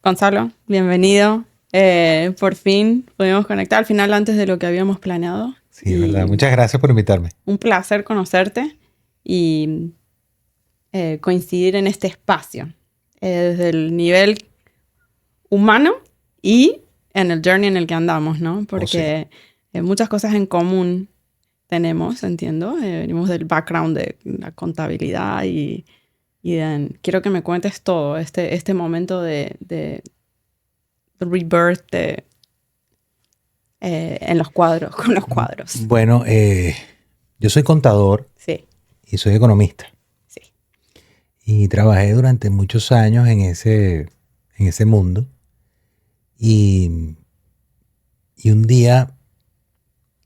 Gonzalo, bienvenido. Por fin pudimos conectar al final antes de lo que habíamos planeado. Sí, es verdad. Muchas gracias por invitarme. Un placer conocerte y coincidir en este espacio, desde el nivel humano y en el journey en el que andamos, ¿no? Oh, sí. Porque muchas cosas en común tenemos, entiendo. Venimos del background de la contabilidad quiero que me cuentes todo, este momento de rebirth en los cuadros, con los cuadros. Bueno, yo soy contador Sí, y soy economista. sí. Y trabajé durante muchos años en ese mundo. Y, y un día,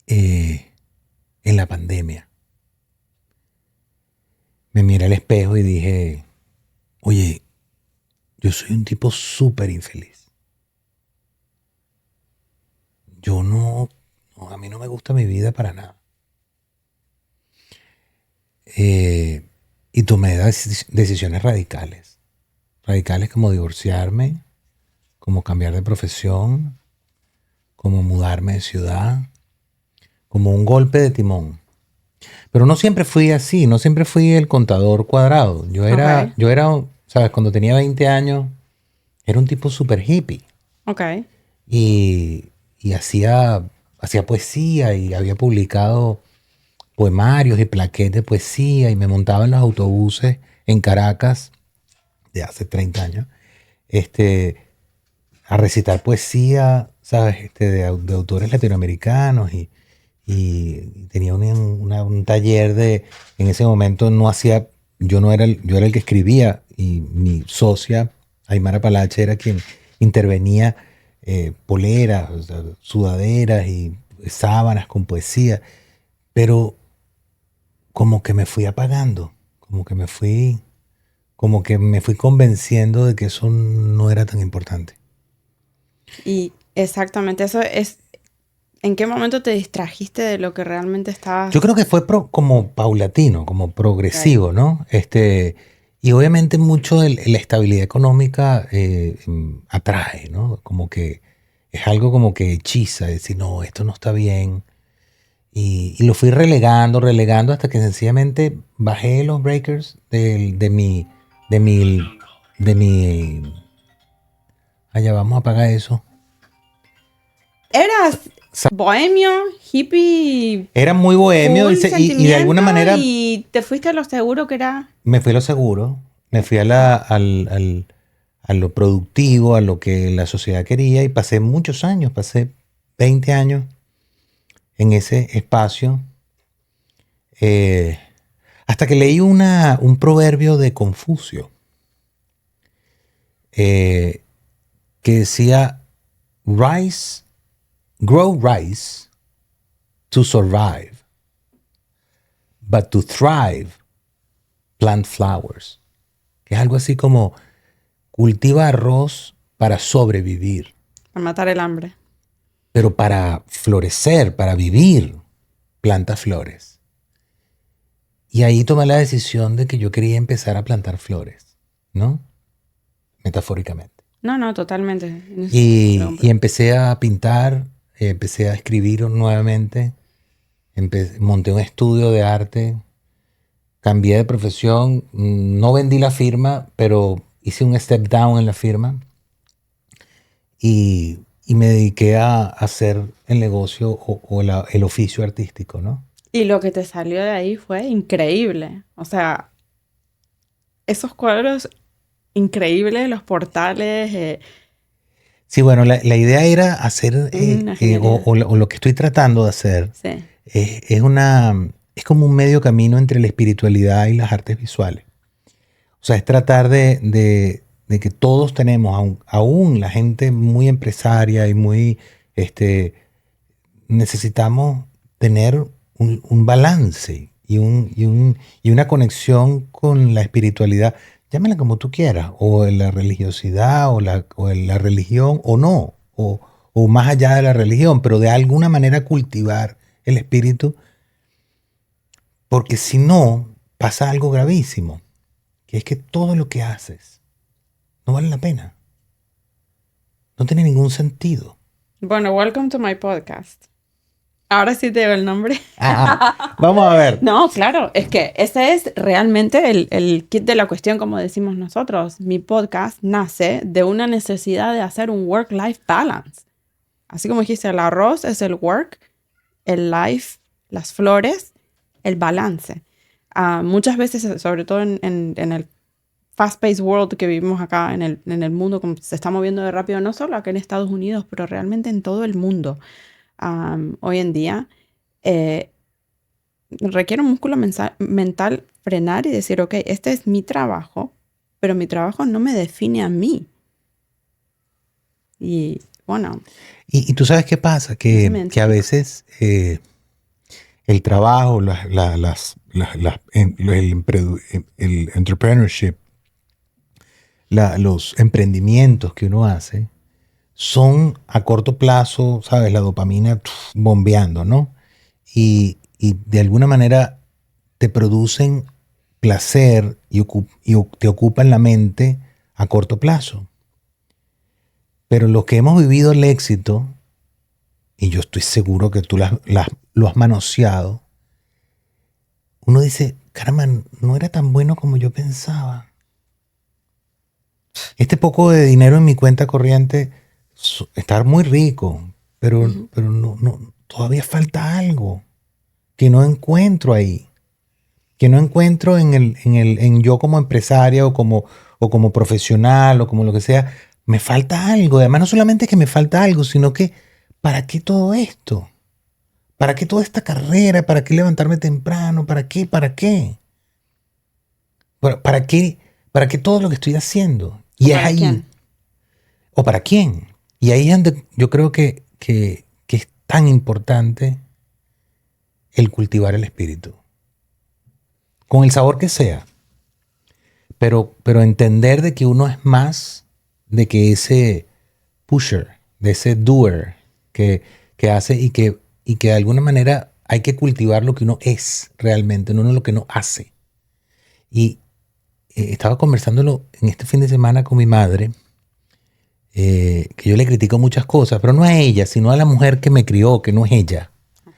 en la pandemia, me miré al espejo y dije, oye, yo soy un tipo súper infeliz. Yo a mí no me gusta mi vida para nada. Y tomé decisiones radicales. Radicales como divorciarme, como cambiar de profesión, como mudarme de ciudad, como un golpe de timón. Pero no siempre fui así, no siempre fui el contador cuadrado. Ok, ¿Sabes? Cuando tenía 20 años, era un tipo súper hippie. ok. Y hacía poesía y había publicado poemarios y plaquetes de poesía y me montaba en los autobuses en Caracas de hace 30 años. Este, a recitar poesía, ¿sabes? De autores latinoamericanos y tenía un taller en ese momento no hacía, yo era el que escribía y mi socia, Aymara Palache, era quien intervenía poleras, o sea, sudaderas y sábanas con poesía, pero como que me fui apagando, como que me fui convenciendo de que eso no era tan importante. Y exactamente eso es. ¿En qué momento te distrajiste de lo que realmente Yo creo estabas? que fue como paulatino, como Ok, progresivo, ¿no? Y obviamente mucho la estabilidad económica atrae, ¿no? Como que es algo como que hechiza, decir, no, esto no está bien. Y lo fui relegando hasta que sencillamente bajé los breakers de mi, de mi, allá vamos a apagar eso. eras Sa- bohemio, hippie, Era muy bohemio full y de alguna sentimiento manera y te fuiste a lo seguro que era. me fui a lo seguro, me fui Wow. a lo productivo, a lo que la sociedad quería y pasé muchos años, pasé 20 años en ese espacio, eh, hasta que leí un proverbio de Confucio eh, que decía, rise, grow rice to survive, but to thrive, plant flowers, que es algo así como cultiva arroz para sobrevivir. Para matar el hambre. Pero para florecer, para vivir, planta flores. Y ahí tomé la decisión de que yo quería empezar a plantar flores, ¿no? Metafóricamente. No, no, totalmente. En eso te lo Y compro. empecé a pintar, empecé a escribir nuevamente, monté un estudio de arte, cambié de profesión, no vendí la firma, pero hice un step down en la firma y me dediqué a hacer el negocio el oficio artístico, ¿no? Y lo que te salió de ahí fue increíble. O sea, esos cuadros increíbles, los portales, Sí, bueno, la idea era hacer, una genialidad. o lo que estoy tratando de hacer, Sí. es como un medio camino entre la espiritualidad y las artes visuales. O sea, es tratar de que todos tenemos, aún la gente muy empresaria y muy, este, necesitamos tener un balance y una conexión con la espiritualidad, llámala como tú quieras, o en la religiosidad, o en la religión, o no, o más allá de la religión, pero de alguna manera cultivar el espíritu, porque si no, pasa algo gravísimo, que es que todo lo que haces no vale la pena. No tiene ningún sentido. Bueno, welcome to my podcast. Ahora sí te digo el nombre. Vamos a ver. No, claro, es que ese es realmente el kit de la cuestión, como decimos nosotros. Mi podcast nace de una necesidad de hacer un work-life balance. Así como dijiste, el arroz es el work, el life, las flores, el balance. Muchas veces, sobre todo en el fast-paced world que vivimos acá en el mundo, como se está moviendo de rápido, no solo acá en Estados Unidos, pero realmente en todo el mundo. Hoy en día requiere un músculo mental frenar y decir, ok, este es mi trabajo, pero mi trabajo no me define a mí. Y bueno. Y tú sabes qué pasa, que a veces el trabajo, el entrepreneurship, los emprendimientos que uno hace son a corto plazo, ¿sabes? La dopamina bombeando, ¿no? Y de alguna manera te producen placer y te ocupan la mente a corto plazo. Pero los que hemos vivido el éxito, y yo estoy seguro que tú lo has manoseado, uno dice, caramba, no era tan bueno como yo pensaba. Este poco de dinero en mi cuenta corriente, estar muy rico, pero no, todavía falta algo que no encuentro ahí, que no encuentro en yo como empresaria o como profesional o como lo que sea. Me falta algo. Además, no solamente que me falta algo, sino que ¿para qué todo esto? ¿Para qué toda esta carrera? ¿Para qué levantarme temprano? ¿Para qué? ¿Para qué? ¿Para qué? ¿Para qué todo lo que estoy haciendo? Y es ahí. ¿Quién? ¿O para quién? Y ahí es donde yo creo que es tan importante el cultivar el espíritu. Con el sabor que sea. Pero entender de que uno es más de que ese pusher, de ese doer que hace y que de alguna manera hay que cultivar lo que uno es realmente, no lo que uno hace. Y estaba conversándolo en este fin de semana con mi madre, que yo le critico muchas cosas, pero no a ella, sino a la mujer que me crió, que no es ella,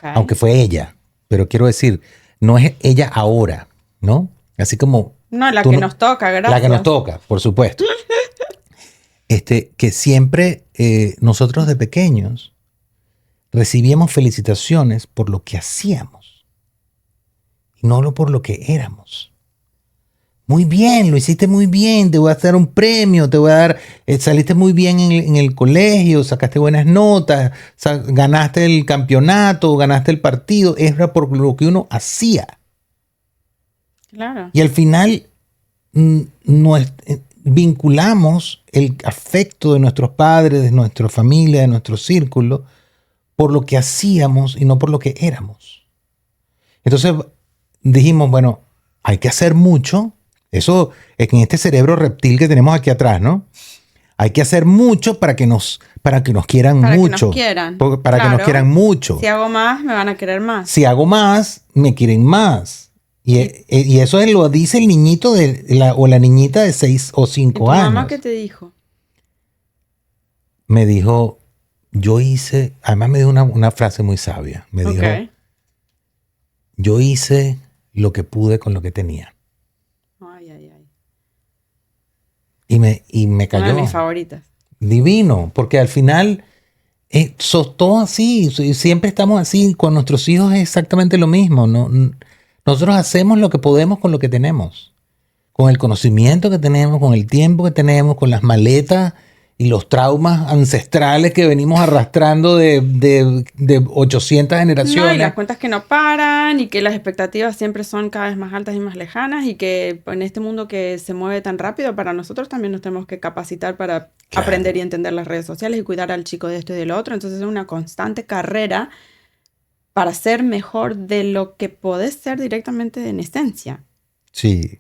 aunque fue ella. Pero quiero decir, no es ella ahora, ¿no? Así como... No, la que nos toca, gracias. La que nos toca, por supuesto. Que siempre nosotros de pequeños recibíamos felicitaciones por lo que hacíamos y no por lo que éramos. Muy bien, lo hiciste muy bien, te voy a dar un premio, te voy a dar, saliste muy bien en el colegio, sacaste buenas notas, ganaste el campeonato, ganaste el partido, era por lo que uno hacía. Claro. Y al final vinculamos el afecto de nuestros padres, de nuestra familia, de nuestro círculo, por lo que hacíamos y no por lo que éramos. Entonces dijimos, bueno, hay que hacer mucho. Eso es en este cerebro reptil que tenemos aquí atrás, ¿no? Hay que hacer mucho para que nos quieran mucho. Para que nos quieran mucho. Si hago más, me van a querer más. Si hago más, me quieren más. Y eso lo dice el niñito o la niñita de 6 o 5 años. ¿Tu mamá qué te dijo? Me dijo, además me dijo una frase muy sabia. Me dijo, yo hice lo que pude con lo que tenía. Ay. Y me cayó. Una de mis favoritas. Divino, porque al final sos todo así. Siempre estamos así. Con nuestros hijos es exactamente lo mismo. Nosotros hacemos lo que podemos con lo que tenemos. Con el conocimiento que tenemos, con el tiempo que tenemos, con las maletas y los traumas ancestrales que venimos arrastrando de 800 generaciones. No, y las cuentas que no paran y que las expectativas siempre son cada vez más altas y más lejanas y que en este mundo que se mueve tan rápido, para nosotros también nos tenemos que capacitar para aprender y entender las redes sociales y cuidar al chico de esto y de lo otro. Entonces es una constante carrera para ser mejor de lo que podés ser directamente en esencia. Sí.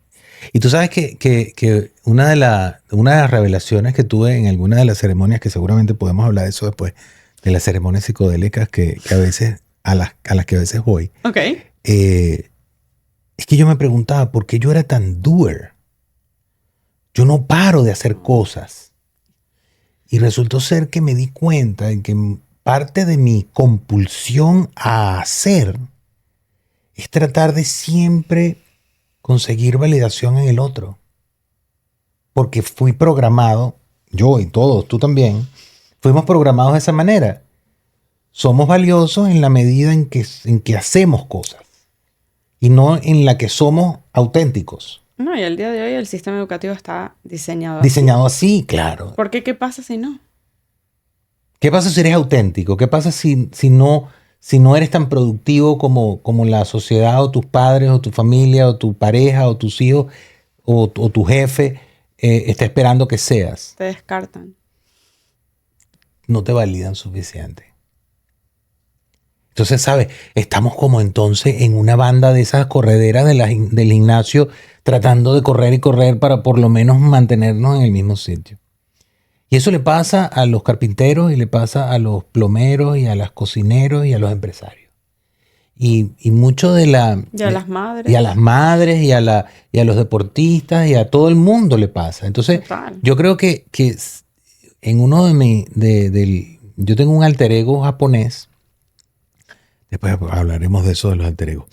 Y tú sabes que una de las revelaciones que tuve en alguna de las ceremonias, que seguramente podemos hablar de eso después, de las ceremonias psicodélicas que a veces, a las que a veces voy, es que yo me preguntaba por qué yo era tan doer. Yo no paro de hacer cosas. Y resultó ser que me di cuenta de que parte de mi compulsión a hacer es tratar de siempre conseguir validación en el otro. Porque fui programado, yo y todos, tú también, fuimos programados de esa manera. Somos valiosos en la medida en que hacemos cosas y no en la que somos auténticos. No, y al día de hoy el sistema educativo está diseñado Diseñado así, claro. ¿Por qué? ¿Qué pasa si no? ¿Qué pasa si eres auténtico? ¿Qué pasa si no eres tan productivo como la sociedad o tus padres o tu familia o tu pareja o tus hijos o tu jefe está esperando que seas? Te descartan. No te validan suficiente. Entonces, ¿sabes? Estamos como entonces en una banda de esas correderas del gimnasio tratando de correr y correr para por lo menos mantenernos en el mismo sitio. Y eso le pasa a los carpinteros y le pasa a los plomeros y a los cocineros y a los empresarios. Y mucho de la... Y a las madres. Y a las madres y a los deportistas y a todo el mundo le pasa. Entonces, Total. yo creo que en uno yo tengo un alter ego japonés. Después hablaremos de eso de los alter egos.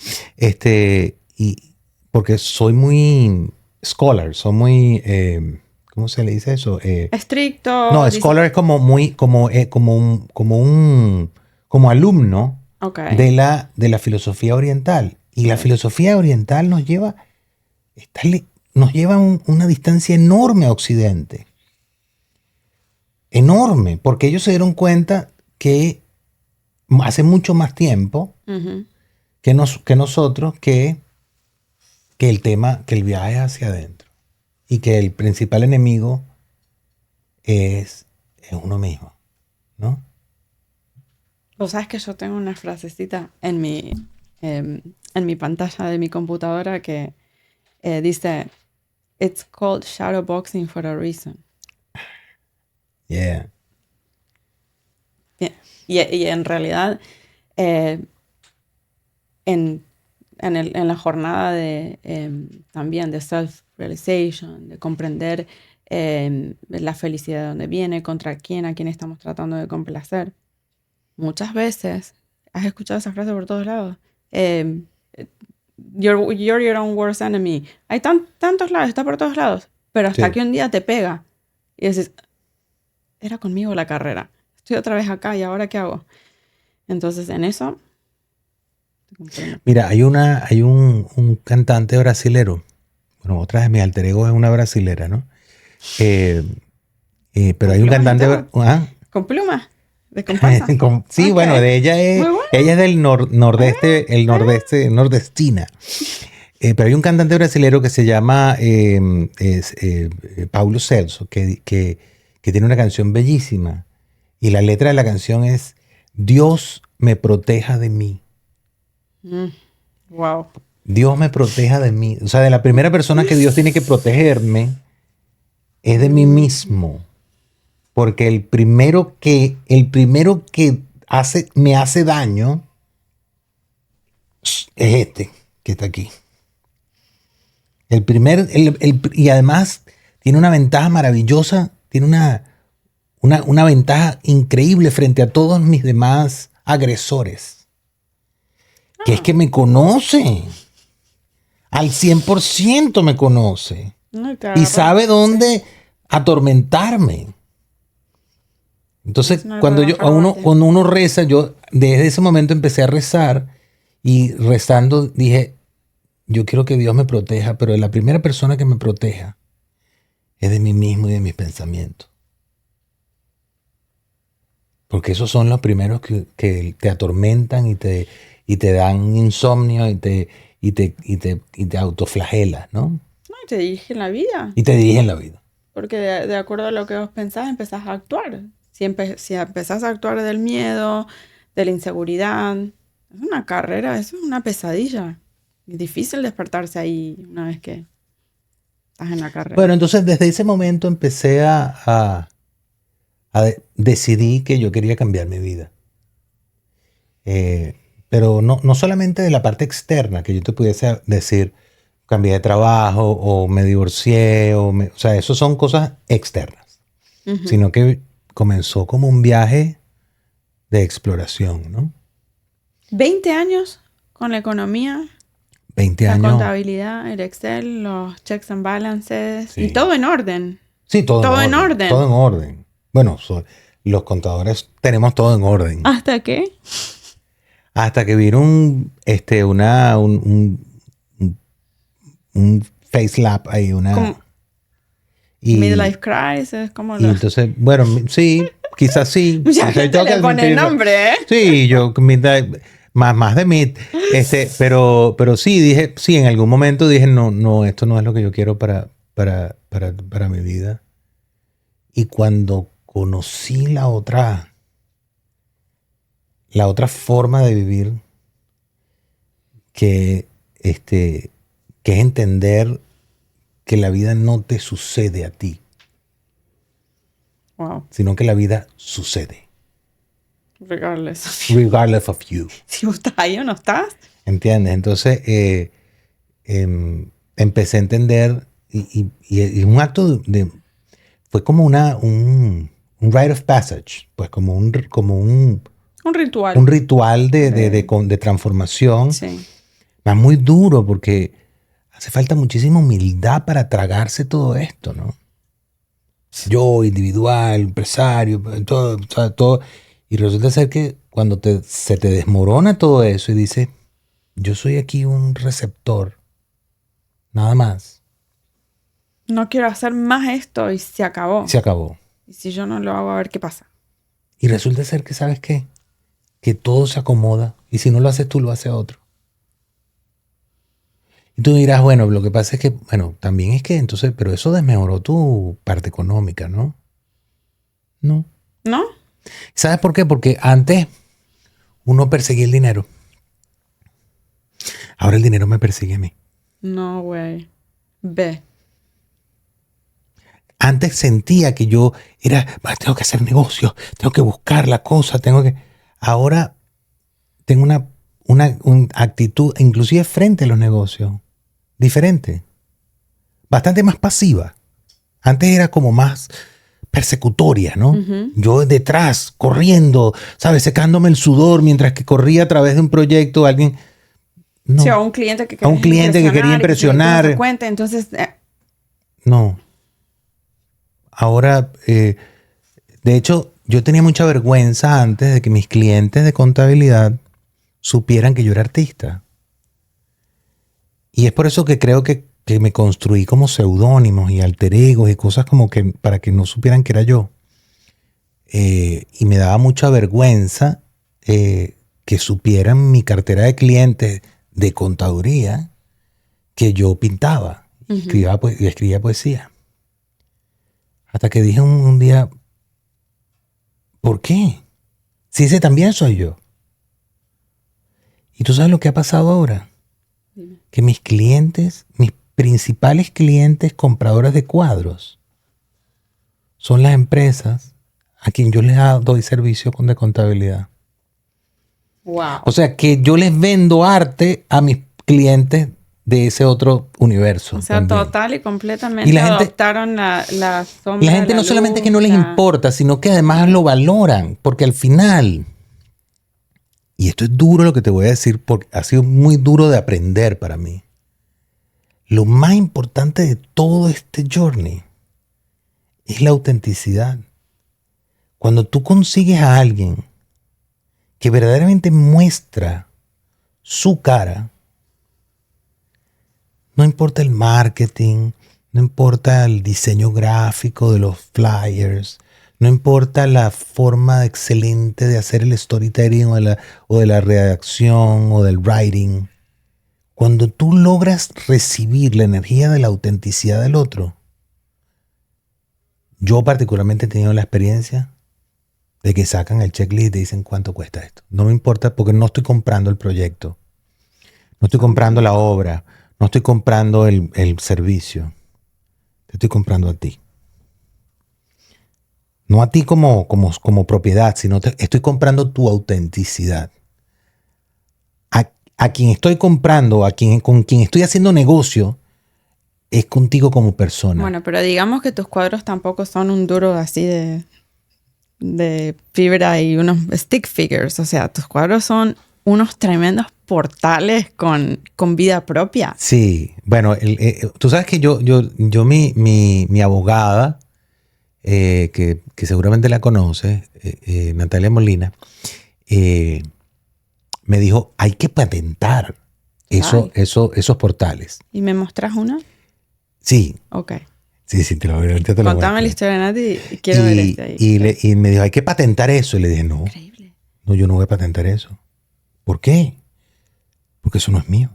Y porque soy muy scholar, soy muy... ¿cómo se le dice eso? Estricto. No, scholar es como muy, como alumno Okay. de la filosofía oriental. Y la filosofía oriental nos lleva una distancia enorme a Occidente. Enorme, porque ellos se dieron cuenta que hace mucho más tiempo que nosotros que el viaje hacia adentro. Y que el principal enemigo es uno mismo, ¿no? Vos sabes que yo tengo una frasecita en mi pantalla de mi computadora que dice, "It's called shadowboxing for a reason." Yeah. Y en realidad, en la jornada también de self-realization, de comprender la felicidad de dónde viene, contra quién, a quién estamos tratando de complacer. Muchas veces, has escuchado esa frase por todos lados, you're your own worst enemy. Hay tantos lados, está por todos lados, pero hasta Sí. que un día te pega y dices, era conmigo la carrera, estoy otra vez acá y ahora ¿qué hago? Entonces en eso... Mira, hay un cantante brasilero. Bueno, otra de mis alter egos es una brasilera, ¿no? Pero hay un cantante... ¿Con plumas? ¿De comparsa? Sí, okay. Bueno, ella es del nordeste, nordestina. Pero hay un cantante brasilero que se llama Paulo Celso, que tiene una canción bellísima. Y la letra de la canción es Dios me proteja de mí. Wow. Dios me proteja de mí. O sea, de la primera persona que Dios tiene que protegerme es de mí mismo. Porque el primero que me hace daño es este que está aquí. Y además tiene una ventaja maravillosa, tiene una ventaja increíble frente a todos mis demás agresores. Que es que me conoce. Al 100% me conoce. Y sabe dónde atormentarme. Entonces, cuando uno reza, yo desde ese momento empecé a rezar y rezando dije, yo quiero que Dios me proteja, pero la primera persona que me proteja es de mí mismo y de mis pensamientos. Porque esos son los primeros que te atormentan y te dan insomnio y te autoflagelas, ¿no? No, y te dirigen la vida. Y te dirigen la vida. Porque de acuerdo a lo que vos pensás, empezás a actuar. Si empezás a actuar del miedo, de la inseguridad, es una carrera, eso es una pesadilla. Es difícil despertarse ahí una vez que estás en la carrera. Bueno, entonces desde ese momento empecé decidí que yo quería cambiar mi vida. Pero no solamente de la parte externa, que yo te pudiese decir, cambié de trabajo o me divorcié, o sea, eso son cosas externas. Sino que comenzó como un viaje de exploración, ¿no? 20 años con la economía, 20 la años. contabilidad, el Excel, los checks and balances, Sí. y todo en orden. Sí, todo en orden. Todo en orden. Bueno, los contadores tenemos todo en orden. ¿Hasta qué? Hasta que vino un face lap ahí, Como midlife crisis, como y entonces, bueno, sí, quizás sí. Mucha Quizás gente tengo que le pone admitirlo. nombre, ¿eh? Sí, más de mid. Pero sí, dije, sí, en algún momento dije, no, esto no es lo que yo quiero para mi vida. Y cuando conocí la otra forma de vivir, que es entender que la vida no te sucede a ti, Wow, sino que la vida sucede. regardless. Regardless of you. Si vos estás ahí o no estás. ¿Entiendes? Entonces empecé a entender y un acto fue como un rite of passage, pues como un Un un ritual de transformación. Sí. Es muy duro porque hace falta muchísima humildad para tragarse todo esto, ¿no? Yo, individual, empresario, todo. Y resulta ser que cuando se te desmorona todo eso y dices, yo soy aquí un receptor, nada más, No quiero hacer más esto y se acabó. se acabó. Y si yo no lo hago, a ver qué pasa. Y resulta ser que, ¿sabes qué? Que todo se acomoda y si no lo haces tú, lo hace otro. Y tú dirás, bueno, lo que pasa es que, bueno, también es que entonces, pero eso desmejoró tu parte económica, ¿no? No. ¿No? ¿Sabes por qué? Porque antes uno perseguía el dinero. Ahora el dinero me persigue a mí. No, güey. Ve. Antes sentía que yo tengo que hacer negocio, tengo que buscar la cosa, Ahora tengo una actitud, inclusive frente a los negocios, diferente. Bastante más pasiva. Antes era como más persecutoria, ¿no? Ujú. Yo detrás, corriendo, ¿sabes? Secándome el sudor mientras que corría a través de un proyecto, alguien... No. Sí, a un cliente que A un cliente que quería impresionar. Que se cuenta, entonces... No. Ahora, de hecho, yo tenía mucha vergüenza antes de que mis clientes de contabilidad supieran que yo era artista. Y es por eso que creo que me construí como seudónimos y alter egos y cosas como que para que no supieran que era yo. Y me daba mucha vergüenza que supieran mi cartera de clientes de contaduría que yo pintaba y escribía poesía. Hasta que dije un día, ¿por qué? Si ese también soy yo. ¿Y tú sabes lo que ha pasado ahora? Dime. Que mis principales clientes compradores de cuadros son las empresas a quien yo les doy servicio de contabilidad. Wow. O sea, que yo les vendo arte a mis clientes de ese otro universo. O sea, también. total y completamente Y la gente, adoptaron la sombra. la gente no solamente que no les importa, sino que además lo valoran, porque al final, y esto es duro lo que te voy a decir, porque ha sido muy duro de aprender para mí. Lo más importante de todo este journey es la autenticidad. Cuando tú consigues a alguien que verdaderamente muestra su cara, no importa el marketing, no importa el diseño gráfico de los flyers, no importa la forma excelente de hacer el storytelling o de la redacción o del writing. Cuando tú logras recibir la energía de la autenticidad del otro, yo particularmente he tenido la experiencia de que sacan el checklist y te dicen cuánto cuesta esto. No me importa porque no estoy comprando el proyecto, no estoy comprando la obra, no estoy comprando el servicio, te estoy comprando a ti. No a ti como propiedad, sino estoy comprando tu autenticidad. A quien estoy comprando, con quien estoy haciendo negocio, es contigo como persona. Bueno, pero digamos que tus cuadros tampoco son un duro así de de fibra y unos stick figures. O sea, tus cuadros son unos tremendos portales con vida propia. Sí, bueno, tú sabes que mi abogada, que seguramente la conoce, Natalia Molina, me dijo, hay que patentar esos portales. ¿Y me mostras una? Sí. Ok. Sí, ahorita te lo Contame la historia de Nati y quiero ver este ahí. Y me dijo, hay que patentar eso. Y le dije, no. Increíble. No, yo no voy a patentar eso. ¿Por qué? Porque eso no es mío.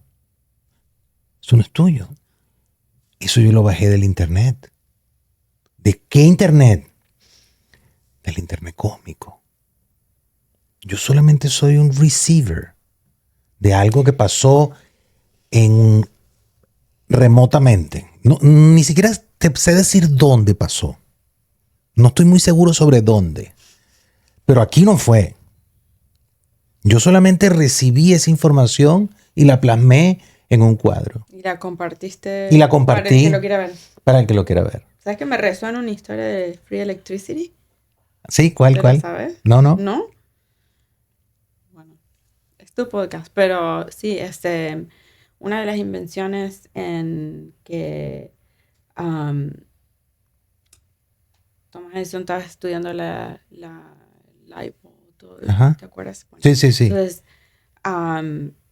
Eso no es tuyo. Eso yo lo bajé del internet. ¿De qué internet? Del internet cósmico. Yo solamente soy un receiver de algo que pasó remotamente. No, ni siquiera te sé decir dónde pasó. No estoy muy seguro sobre dónde. Pero aquí no fue. Yo solamente recibí esa información y la plasmé en un cuadro. Y la compartiste. Y la compartí. Para el que lo quiera ver. Para el que lo quiera ver. ¿Sabes que me resuena una historia de Free Electricity? Sí, ¿cuál? ¿La sabes? No. ¿No? Bueno, es tu podcast, pero sí, una de las invenciones en que Thomas Edison estaba estudiando la Ajá. ¿te acuerdas? Bueno, sí. Entonces,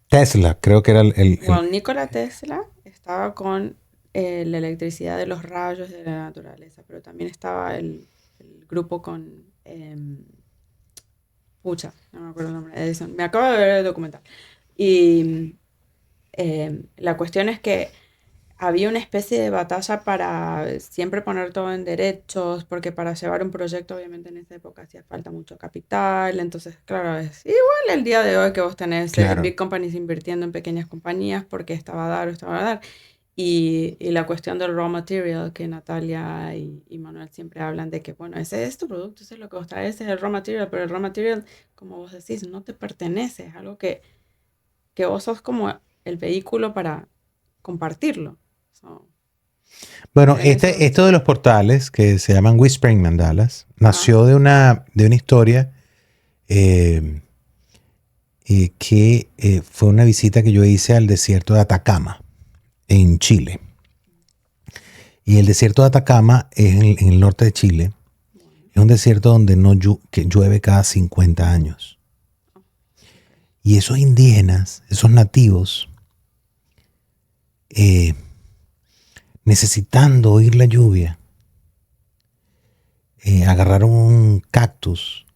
Tesla, creo que era Bueno, Nikola Tesla estaba con la electricidad de los rayos de la naturaleza, pero también estaba el grupo con no me acuerdo el nombre, Edison. Me acabo de ver el documental. Y la cuestión es que había una especie de batalla para siempre poner todo en derechos, porque para llevar un proyecto, obviamente en esa época hacía falta mucho capital. Entonces, claro, es igual el día de hoy que vos tenés big companies invirtiendo en pequeñas compañías porque estaba a dar. Y la cuestión del raw material, que Natalia y Manuel siempre hablan de que, bueno, ese es tu producto, ese es lo que vos traes, ese es el raw material, pero el raw material, como vos decís, no te pertenece, es algo que vos sos como el vehículo para compartirlo. Bueno, esto de los portales que se llaman Whispering Mandalas nació de una historia que fue una visita que yo hice al desierto de Atacama en Chile. Y el desierto de Atacama es en el norte de Chile. Es un desierto donde que llueve cada 50 años. Y esos indígenas, esos nativos, necesitando oír la lluvia, agarraron un cactus,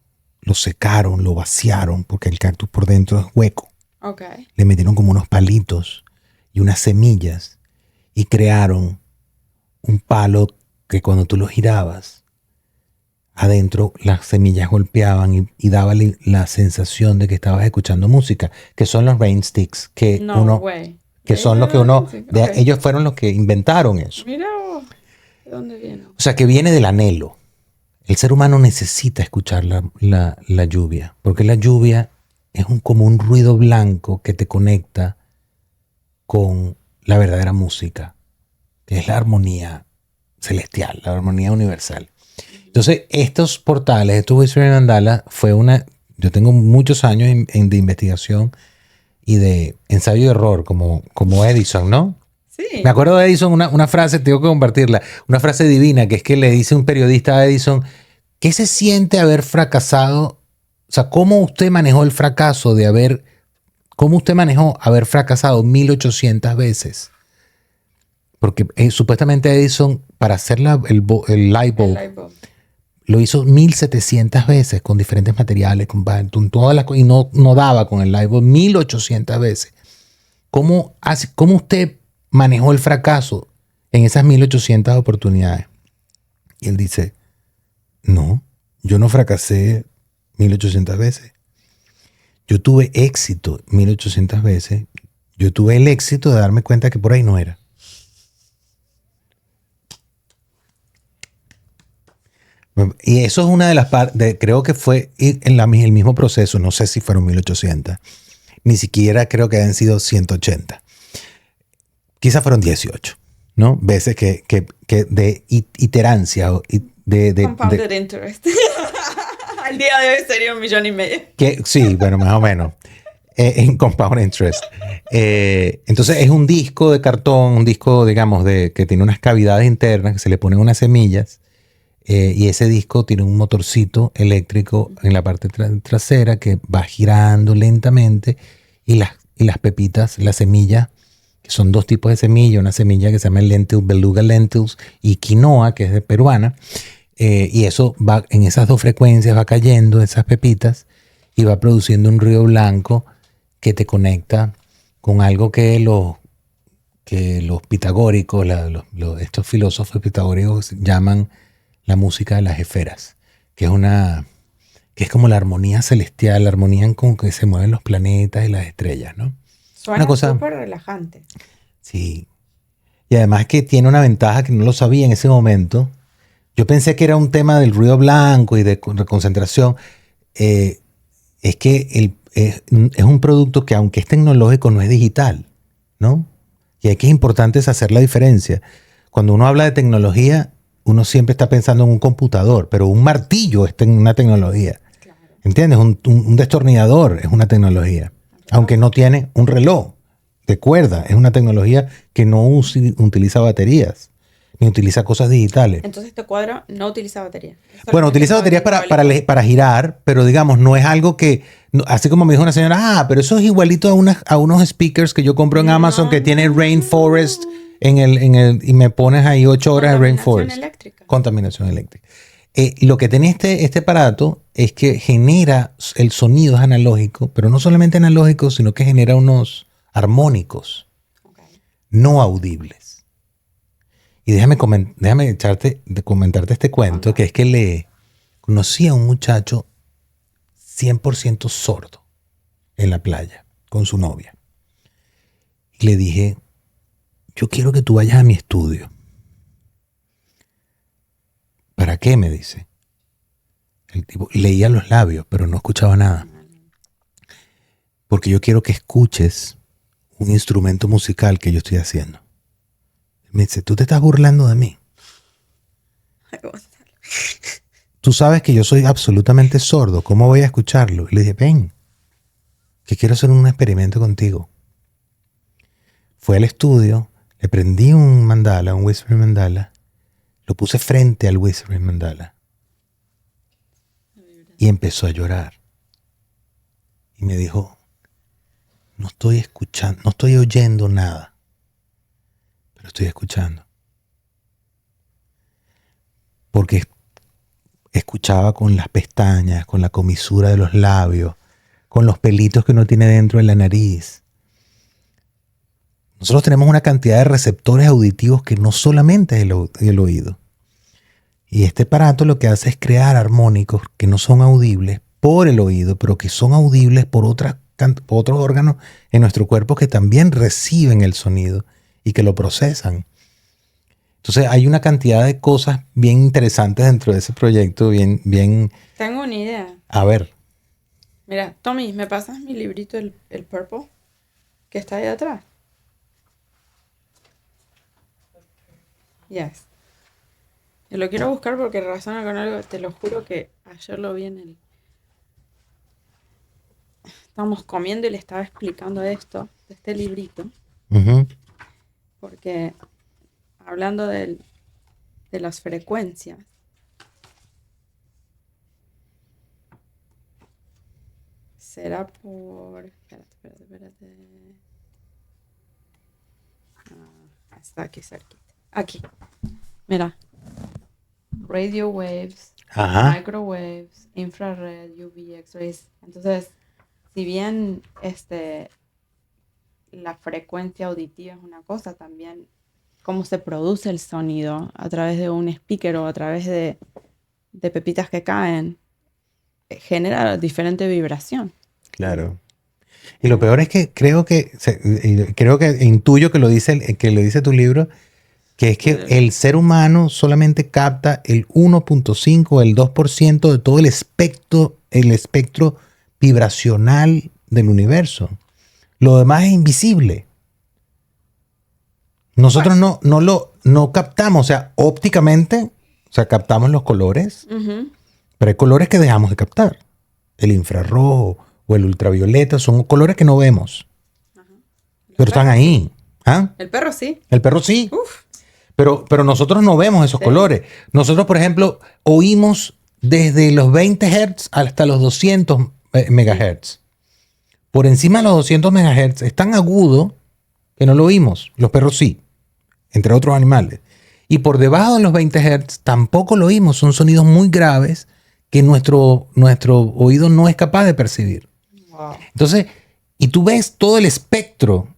lo secaron, lo vaciaron, porque el cactus por dentro es hueco. Okay. Le metieron como unos palitos y unas semillas y crearon un palo que cuando tú lo girabas, adentro las semillas golpeaban y daba la sensación de que estabas escuchando música, que son los rain sticks, que son los que ellos fueron los que inventaron eso. Mira, ¿de dónde viene? O sea, que viene del anhelo. El ser humano necesita escuchar la lluvia, porque la lluvia es como un ruido blanco que te conecta con la verdadera música, que es la armonía celestial, la armonía universal. Entonces, estos portales, estos Whispering Mandalas, yo tengo muchos años de investigación y de ensayo y error, como Edison, ¿no? Sí. Me acuerdo de Edison, una frase, tengo que compartirla, una frase divina, que es que le dice un periodista a Edison, ¿qué se siente haber fracasado? O sea, ¿cómo usted manejó el fracaso cómo usted manejó haber fracasado 1800 veces? Porque supuestamente Edison, para hacer el light bulb, lo hizo 1700 veces con diferentes materiales, con todas las cosas, y no daba con el light bulb 1800 veces. ¿Cómo usted manejó el fracaso en esas 1800 oportunidades? Y él dice, no, yo no fracasé 1800 veces. Yo tuve éxito 1800 veces. Yo tuve el éxito de darme cuenta que por ahí no era. Y eso es una de las partes, creo que fue el mismo proceso, no sé si fueron 1800, ni siquiera creo que hayan sido 180. Quizás fueron 18, ¿no? Veces que de iterancia, Compounded interest. Al día de hoy sería 1,5 millones. Sí, bueno, más o menos. En compound interest. Entonces es un disco de cartón, un disco, digamos, que tiene unas cavidades internas que se le ponen unas semillas. Y ese disco tiene un motorcito eléctrico en la parte trasera que va girando lentamente y las pepitas, las semillas, que son dos tipos de semilla, una semilla que se llama beluga lentils y quinoa, que es de peruana, y eso va en esas dos frecuencias, va cayendo esas pepitas y va produciendo un ruido blanco que te conecta con algo que los pitagóricos, estos filósofos pitagóricos llaman la música de las esferas, que es como la armonía celestial, la armonía con que se mueven los planetas y las estrellas, ¿no? Suena súper relajante. Sí. Y además que tiene una ventaja que no lo sabía en ese momento. Yo pensé que era un tema del ruido blanco y de concentración. Es que es un producto que, aunque es tecnológico, no es digital, ¿no? Y aquí es importante hacer la diferencia. Cuando uno habla de tecnología, uno siempre está pensando en un computador, pero un martillo es una tecnología. Claro. ¿Entiendes? Un destornillador es una tecnología. Aunque no tiene un reloj de cuerda, es una tecnología que no utiliza baterías, ni utiliza cosas digitales. Entonces este cuadro no utiliza baterías. Bueno, utiliza baterías para girar, pero digamos, no es algo que, así como me dijo una señora, pero eso es igualito a unos speakers que yo compro en Amazon que tiene Rainforest y me pones ahí 8 horas de Rainforest. Contaminación eléctrica. Lo que tiene este aparato es que genera, el sonido es analógico, pero no solamente analógico, sino que genera unos armónicos no audibles. Y déjame comentarte este cuento, que es que le conocí a un muchacho 100% sordo en la playa con su novia. Y le dije, yo quiero que tú vayas a mi estudio. ¿Para qué? Me dice. El tipo leía los labios, pero no escuchaba nada. Porque yo quiero que escuches un instrumento musical que yo estoy haciendo. Me dice, ¿tú te estás burlando de mí? Tú sabes que yo soy absolutamente sordo. ¿Cómo voy a escucharlo? Y le dije, ven, que quiero hacer un experimento contigo. Fue al estudio, le prendí un mandala, un Whispering Mandala, lo puse frente al Whispering Mandala y empezó a llorar. Y me dijo, no estoy escuchando, no estoy oyendo nada, pero estoy escuchando. Porque escuchaba con las pestañas, con la comisura de los labios, con los pelitos que uno tiene dentro de la nariz. Nosotros tenemos una cantidad de receptores auditivos que no solamente es el oído. Y este aparato lo que hace es crear armónicos que no son audibles por el oído, pero que son audibles por otros órganos en nuestro cuerpo que también reciben el sonido y que lo procesan. Entonces hay una cantidad de cosas bien interesantes dentro de ese proyecto, bien. Tengo una idea. A ver. Mira, Tommy, ¿me pasas mi librito, el Purple, que está ahí atrás? Yes. Yo lo quiero buscar porque razona con algo, te lo juro que ayer lo vi en el... Estábamos comiendo y le estaba explicando esto, de este librito. Uh-huh. Porque hablando de las frecuencias, será por... Espérate. Está aquí cerquita. Aquí. Mira. Radio waves, microwaves, infrared, UV, X-rays. Entonces, si bien la frecuencia auditiva es una cosa, también cómo se produce el sonido a través de un speaker o a través de pepitas que caen, genera diferente vibración. Claro. Y lo peor es que creo que intuyo que lo dice tu libro, que es que el ser humano solamente capta el 1.5, el 2% de todo el espectro vibracional del universo. Lo demás es invisible. Nosotros no captamos, o sea, ópticamente, captamos los colores, Pero hay colores que dejamos de captar. El infrarrojo o el ultravioleta son colores que no vemos. Pero están ahí. ¿Ah? El perro sí. El perro sí. Uf. Pero nosotros no vemos esos colores. Nosotros, por ejemplo, oímos desde los 20 Hz hasta los 200 MHz. Por encima de los 200 MHz es tan agudo que no lo oímos. Los perros sí, entre otros animales. Y por debajo de los 20 Hz tampoco lo oímos. Son sonidos muy graves que nuestro oído no es capaz de percibir. Wow. Entonces, y tú ves todo el espectro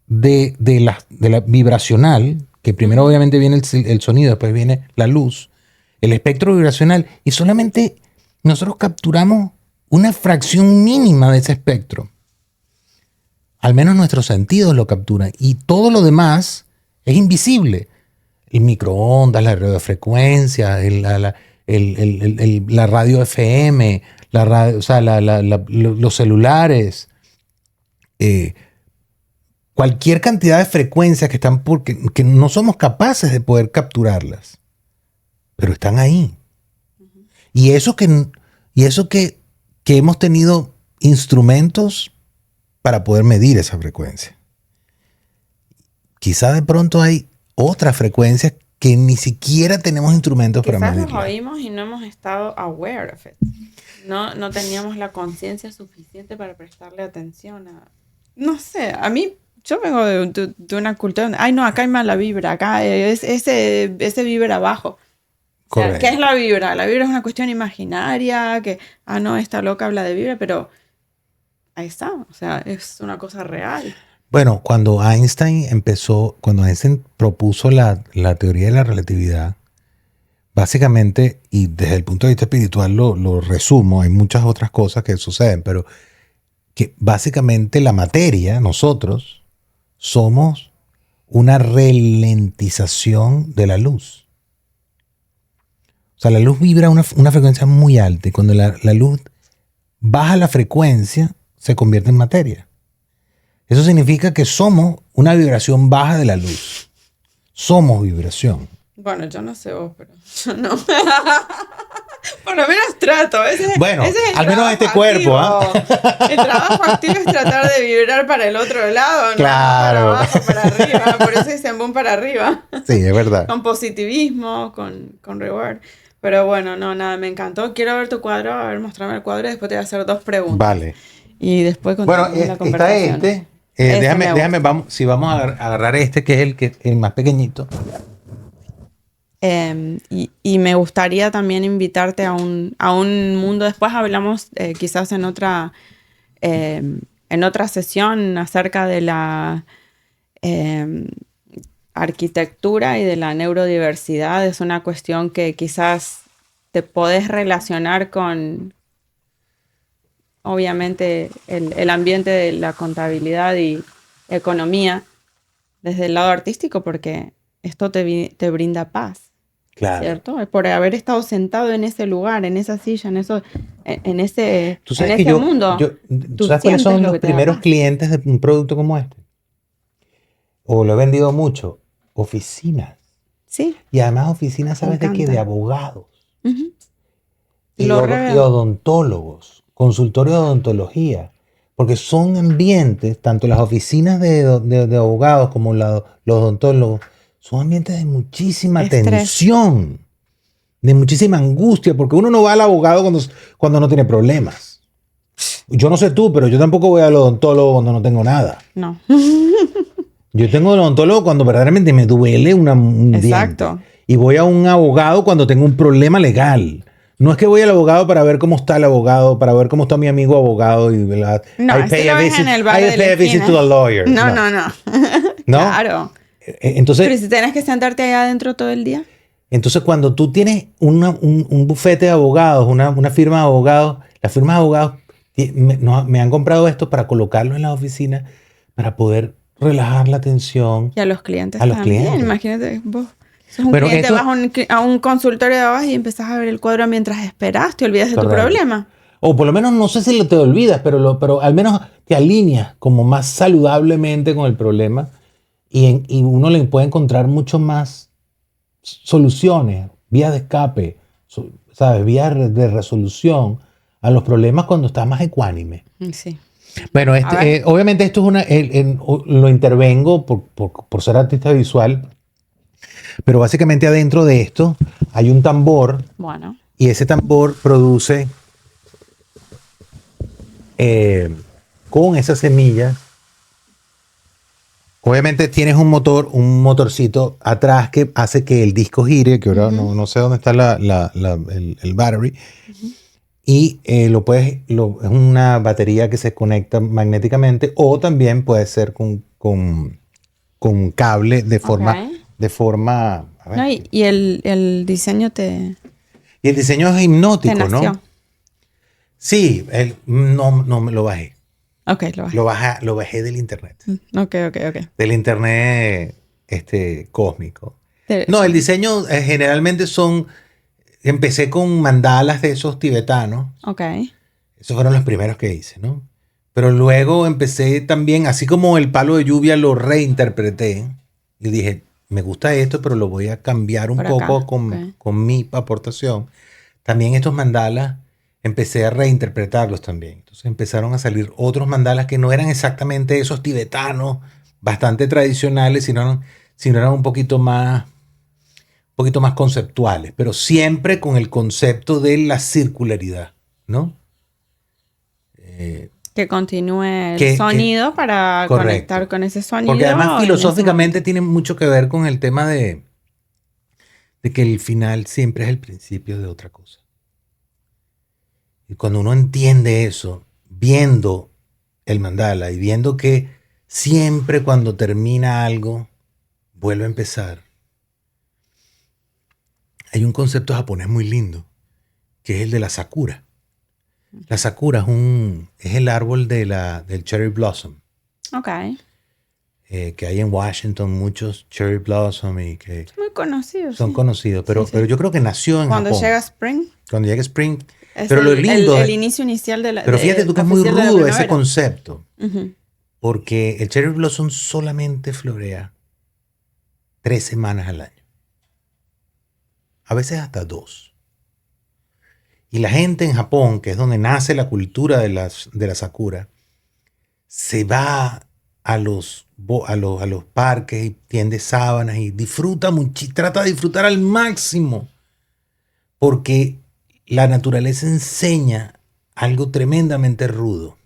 de la vibracional, que primero obviamente viene el sonido, después viene la luz, el espectro vibracional, y solamente nosotros capturamos una fracción mínima de ese espectro. Al menos nuestros sentidos lo capturan, y todo lo demás es invisible. El microondas, la radiofrecuencia, la radio FM, o sea, los celulares, cualquier cantidad de frecuencias que están que no somos capaces de poder capturarlas, pero están ahí. Y eso que hemos tenido instrumentos para poder medir esa frecuencia. Quizá de pronto hay otras frecuencias que ni siquiera tenemos instrumentos para medirlas. Quizás los oímos y no hemos estado aware of it. No teníamos la conciencia suficiente para prestarle atención a... No sé, a mí... Yo vengo de una cultura donde, ay no, acá hay mala vibra, acá ese vibra abajo. O sea, ¿qué es la vibra? La vibra es una cuestión imaginaria, que, no, esta loca habla de vibra, pero ahí está, o sea, es una cosa real. Bueno, cuando Einstein propuso la teoría de la relatividad, básicamente, y desde el punto de vista espiritual lo resumo, hay muchas otras cosas que suceden, pero que básicamente la materia, nosotros, somos una ralentización de la luz. O sea, la luz vibra a una frecuencia muy alta y cuando la luz baja la frecuencia, se convierte en materia. Eso significa que somos una vibración baja de la luz. Somos vibración. Bueno, yo no sé vos, pero yo no. Por lo menos trato. Bueno, ese es al menos este activo. cuerpo. ¿Ah? El trabajo activo es tratar de vibrar para el otro lado, claro. No para abajo, para arriba. Por eso dicen boom para arriba. Sí, es verdad. Con positivismo, con reward. Pero bueno, no, nada, me encantó. Quiero ver tu cuadro, a ver, mostrame el cuadro y después te voy a hacer 2 preguntas. Vale. Y después continuamos la conversación. Está déjame, vamos a agarrar este que es el más pequeñito. Y me gustaría también invitarte a un mundo. Después hablamos quizás en otra sesión acerca de la arquitectura y de la neurodiversidad. Es una cuestión que quizás te podés relacionar con, obviamente, el ambiente de la contabilidad y economía desde el lado artístico, porque esto te brinda paz. Claro. ¿Cierto? Por haber estado sentado en ese lugar, en esa silla, en ese mundo. ¿Tú sabes cuáles son los primeros clientes de un producto como este? O lo he vendido mucho. Oficinas. Sí. Y además oficinas, ¿sabes de qué? De abogados. Uh-huh. Y odontólogos. Consultorios de odontología. Porque son ambientes, tanto las oficinas de abogados como los odontólogos, son ambientes de muchísima tensión, de muchísima angustia, porque uno no va al abogado cuando no tiene problemas. Yo no sé tú, pero yo tampoco voy al odontólogo cuando no tengo nada. No. Yo tengo al odontólogo cuando verdaderamente me duele un Exacto. diente. Y voy a un abogado cuando tengo un problema legal. No es que voy al abogado para ver cómo está el abogado, para ver cómo está mi amigo abogado. No, I pay a visit to the lawyer. No. ¿No? Claro. Entonces, pero si tienes que sentarte ahí adentro todo el día. Entonces, cuando tú tienes un bufete de abogados, una firma de abogados, las firmas de abogados me han comprado esto para colocarlo en la oficina para poder relajar la tensión. Y a los clientes también. Imagínate, vos sos un cliente, vas a un consultorio de abogados y empezás a ver el cuadro mientras esperas, te olvidas de tu problema. O por lo menos, no sé si te olvidas, pero al menos te alineas como más saludablemente con el problema. Y uno le puede encontrar mucho más soluciones, vías de escape. ¿sabes? Vías de resolución a los problemas cuando estás más ecuánime. Sí. Bueno, A ver. obviamente esto es lo intervengo por ser artista visual, pero básicamente adentro de esto hay un tambor Bueno. y ese tambor produce con esas semillas. Obviamente tienes un motorcito atrás que hace que el disco gire, que ahora no sé dónde está el battery. Y es una batería que se conecta magnéticamente o también puede ser con cable Ok. de forma, a ver. No, y el diseño Y el diseño es te hipnótico, ¿no? nació. Sí, no me lo bajé. Ok, lo vas. Lo bajé del internet. Ok, ok, ok. Del internet cósmico. No, el Sí. diseño generalmente empecé con mandalas de esos tibetanos. Ok. Esos fueron los primeros que hice, ¿no? Pero luego empecé también, así como el palo de lluvia lo reinterpreté y dije, me gusta esto, pero lo voy a cambiar un Por poco acá. Ok. con mi aportación. También estos mandalas empecé a reinterpretarlos también. Entonces empezaron a salir otros mandalas que no eran exactamente esos tibetanos bastante tradicionales, sino eran un poquito más conceptuales, pero siempre con el concepto de la circularidad, ¿no? Que continúe el Que sonido para conectar correcto. con ese Porque además sonido en ese momento. filosóficamente tiene mucho que ver con el tema de que el final siempre es el principio de otra cosa. Y cuando uno entiende eso, viendo el mandala y viendo que siempre cuando termina algo, vuelve a empezar. Hay un concepto japonés muy lindo, que es el de la sakura. La sakura es el árbol del cherry blossom, Ok. que hay en Washington muchos cherry blossom y que Es muy conocido, son sí. conocidos, Sí, pero sí. yo creo que nació en Cuando Japón, llega Spring, cuando llega Spring. es Pero lo lindo el es, inicio inicial pero fíjate tú que es muy oficial de la rudo ese primavera. concepto, Ujú. porque el cherry blossom solamente florea 3 semanas al año, a veces hasta 2. Y la gente en Japón, que es donde nace la cultura de la sakura, se va a los parques y tiende sábanas y disfruta mucho, trata de disfrutar al máximo, porque la naturaleza enseña algo tremendamente rudo,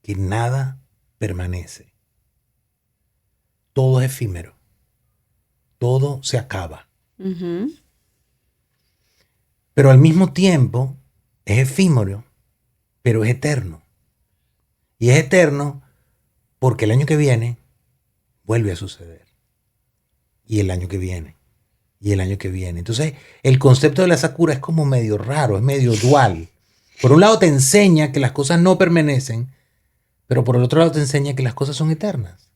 que nada permanece. Todo es efímero, todo se acaba, Ujú. pero al mismo tiempo es efímero, pero es eterno. Y es eterno porque el año que viene vuelve a suceder. Y el año que viene. Y el año que viene. Entonces, el concepto de la Sakura es como medio raro, es medio dual. Por un lado te enseña que las cosas no permanecen, pero por el otro lado te enseña que las cosas son eternas.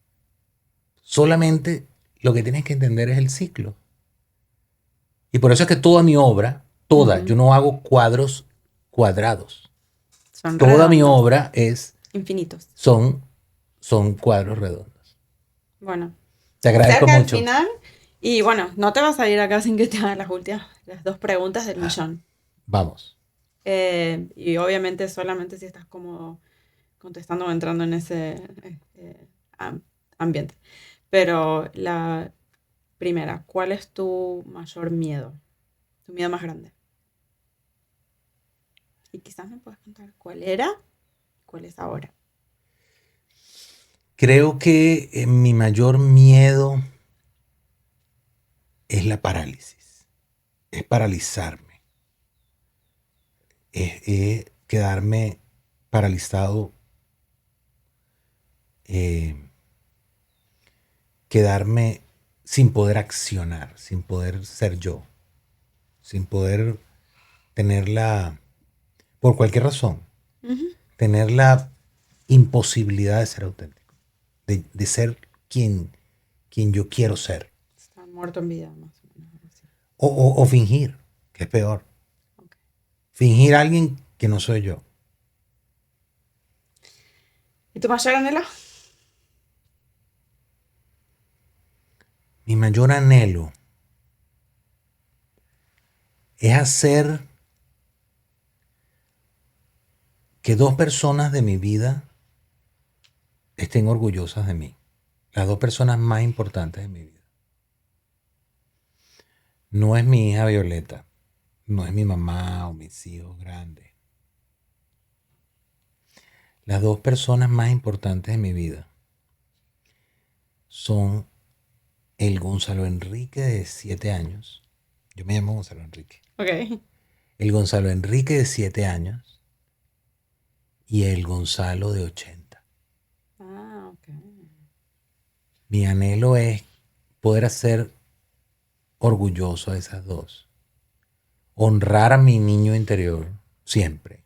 Solamente lo que tienes que entender es el ciclo. Y por eso es que toda mi obra, toda, yo Ujú. no hago cuadros cuadrados. Son Toda mi redondos, obra infinitos. son, son cuadros redondos. Bueno, Te agradezco cerca del mucho. final. Y bueno, no te vas a ir acá sin que te haga las dos preguntas del millón. Vamos. Y obviamente solamente si estás cómodo contestando o entrando en ese am- ambiente. Pero la primera, ¿cuál es tu mayor miedo? Tu miedo más grande. Y quizás me puedas contar cuál era, cuál es ahora. Creo que mi mayor miedo es la parálisis, es paralizarme, es quedarme paralizado, eh, quedarme sin poder accionar, sin poder ser yo, sin poder tener por cualquier razón, Ujú. tener la imposibilidad de ser auténtico, de ser quien yo quiero ser, Está muerto en vida, más o menos. Así. o fingir, que es peor, Ok. fingir a alguien que no soy yo. ¿Y tu mayor anhelo? Mi mayor anhelo es hacer que dos personas de mi vida estén orgullosas de mí. Las dos personas más importantes de mi vida. No es mi hija Violeta, no es mi mamá o mis hijos grandes. Las dos personas más importantes de mi vida son el Gonzalo Enrique de 7 años. Yo me llamo Gonzalo Enrique. Ok. El Gonzalo Enrique de 7 años y el Gonzalo de 80. Ah, ok. Mi anhelo es poder hacer orgulloso a esas dos. Honrar a mi niño interior siempre.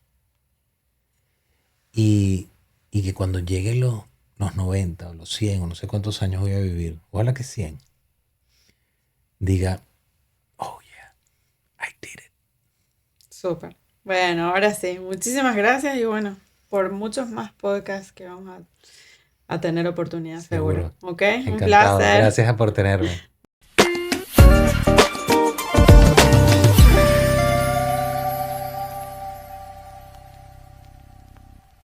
Y que cuando llegue los 90 o los 100 o no sé cuántos años voy a vivir, ojalá que 100, diga, oh yeah, I did it. Súper. Bueno, ahora sí. Muchísimas gracias y bueno, por muchos más podcasts que vamos a tener oportunidad seguro. Seguro. ¿Ok? Un Encantado. placer. Gracias por tenerme.